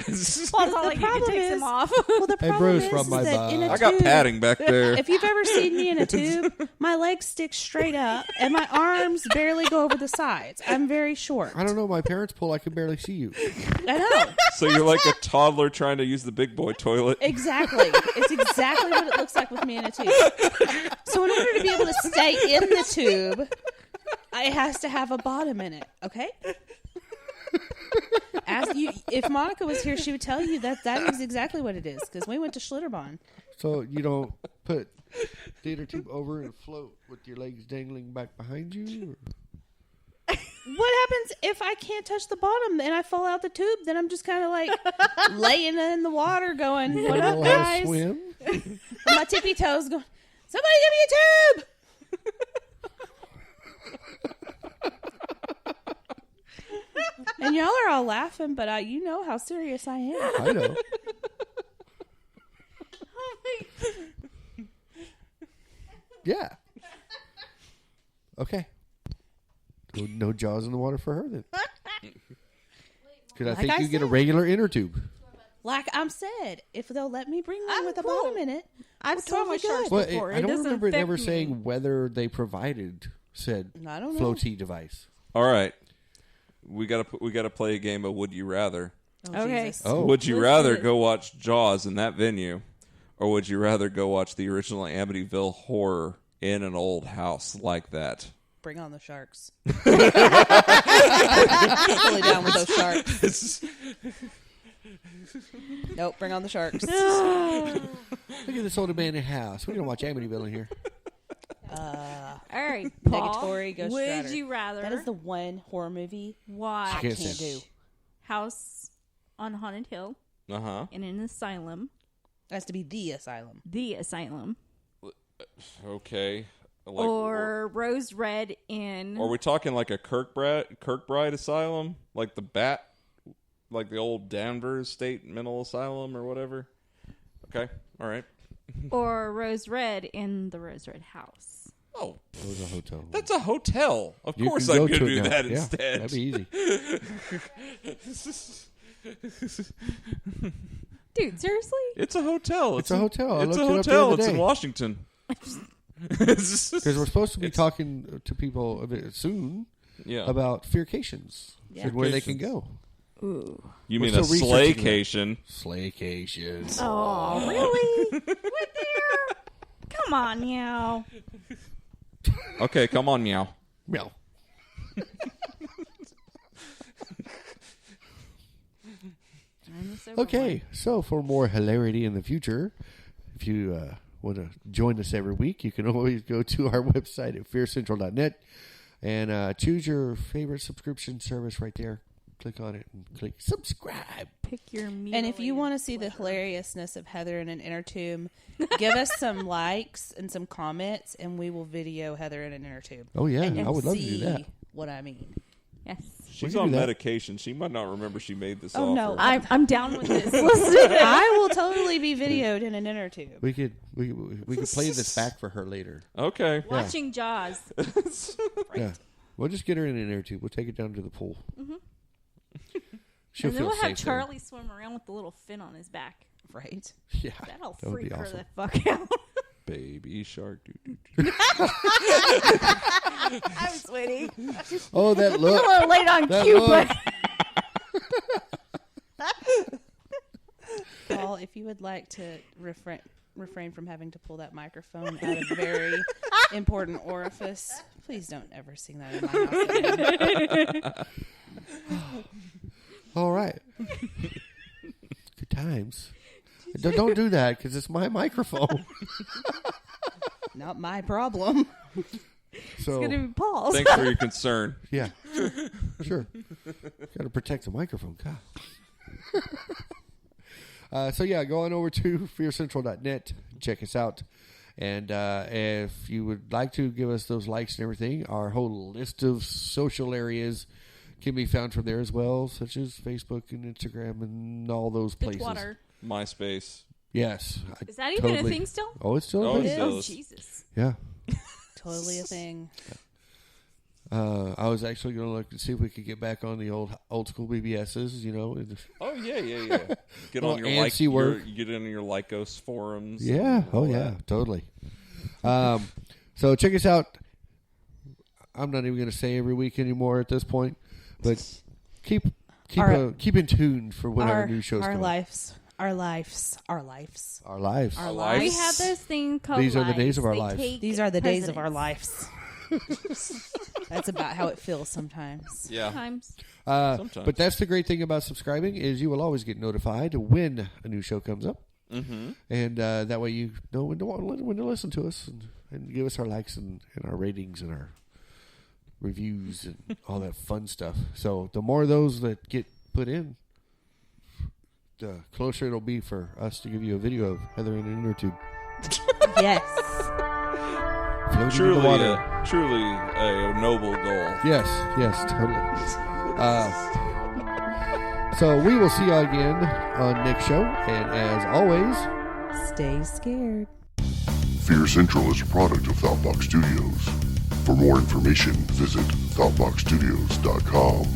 it's not like you can problem take is- them off. Well, the Hey, problem Bruce, rub is my that in a butt. I got tube, padding back there. if you've ever seen me in a tube, my legs stick straight up and my arms barely go over the sides. I'm very short. I don't know. My parents' pool, I could barely see you. I know. So you're like a toddler trying to use the big boy toilet. Exactly. It's exactly what it looks like with me in a tube. So in order to be able to stay in the tube, it has to have a bottom in it. Okay? If Monica was here, she would tell you that is exactly what it is. Because we went to Schlitterbahn. So you don't put the inner tube over and float with your legs dangling back behind you? Or? What happens if I can't touch the bottom and I fall out the tube? Then I'm just kind of like laying in the water going, You what don't up, know how to guys? swim? On my tippy toes going, somebody give me a tube! And y'all are all laughing, but you know how serious I am. I know. Yeah. Okay. No jaws in the water for her then. Because I think I you get a said. regular inner tube. Like I'm said, if they'll let me bring one I'm with a cool. bottom in it, I've we're swum with totally sharks good. Well, before. I It don't doesn't remember it affect ever me. saying whether they provided said I don't know. floaty device. All right. we gotta play a game of Would You Rather. Okay. Jesus. Oh. Would you Let's rather do it. go watch Jaws in that venue, or would you rather go watch the original Amityville Horror in an old house like that? Bring on the sharks. Fully down with those sharks. Nope, bring on the sharks. Look at this old abandoned house. We're going to watch Amityville in here. All right, Paul. Negatory Ghost Would Rider. you rather That is the one horror movie watch Can't can't stand do. House on Haunted Hill Uh-huh. in an asylum? It has to be the asylum. The asylum. Okay. Like, Or Rose Red in... are we talking like a Kirkbride Asylum? Like the like the old Danvers State Mental Asylum or whatever? Okay. All right. or Rose Red in the Rose Red house. Oh, It was a hotel. that's a hotel. Of You course can I'm go going to to it do now. that Yeah, instead. that'd be easy. Dude, seriously? It's a hotel. It's a hotel. I It's a looked it up the hotel. other It's in day. Washington. Because we're supposed to be talking to people a bit soon Yeah. about fearcations and where they can go. Ooh. You we're mean a still researching slaycation? Slaycations. Oh, really? What there? Come on, now. Okay, come on, meow. Meow. Okay, so for more hilarity in the future, if you want to join us every week, you can always go to our website at fearcentral.net and choose your favorite subscription service right there. Click on it and click subscribe. Pick your meal. And if you want to see the hilariousness of Heather in an inner tube, give us some likes and some comments, and we will video Heather in an inner tube. Oh, yeah, and I you'll would love to do see that. What I mean. Yes. She's can on do that. medication. She might not remember she made this Oh, offer. no. I'm down with this. Let's do it. I will totally be videoed in an inner tube. We could play this back for her later. Okay. Watching Jaws. Yeah, we'll just get her in an air tube. We'll take it down to the pool. She'll And then feel we'll have safe there. Charlie swim around with the little fin on his back. Right? Yeah, That'll that would freak be her awesome. the fuck out. Baby shark. I was waiting. Oh, that look! A little late on That cue, look. but Paul, if you would like to refrain from having to pull that microphone out of a very important orifice, please don't ever sing that in my house again. All right. Good times. Don't do that because it's my microphone. Not my problem. So it's gonna be Paul's. Thanks for your concern. yeah, sure. Got to protect the microphone. God. So yeah, go on over to fearcentral.net. Check us out. And if you would like to give us those likes and everything, our whole list of social areas can be found from there as well, such as Facebook and Instagram and all those places. Twitter. MySpace. Yes. Is that even a thing still? Oh, it's still Oh, a it thing. still Oh, is. Jesus. Yeah. Totally a thing. I was actually going to look to see if we could get back on the old school BBSs, you know. Oh yeah. Get Well, on your antsy work. get on your Lycos forums. Yeah. and all Oh, yeah. that. Totally. So check us out. I'm not even going to say every week anymore at this point, but keep in tune for when our new shows our come. lives. Our lives. Our lives. Our We lives. have this thing called These are the days lives. of our They lives. take These are the days of our presidents. lives. That's about how it feels sometimes. Yeah. Sometimes. Sometimes. But that's the great thing about subscribing is you will always get notified when a new show comes up. Mm-hmm. And that way you know when to listen to us and give us our likes and our ratings and our reviews and all that fun stuff. So the more of those that get put in, the closer it'll be for us to give you a video of Heather in an inner tube Yes. floating in the water. Truly a noble goal. Yes, totally. So we will see you again on next show. And as always, Stay scared. Fear Central is a product of Thoughtbox Studios. For more information, visit thoughtboxstudios.com.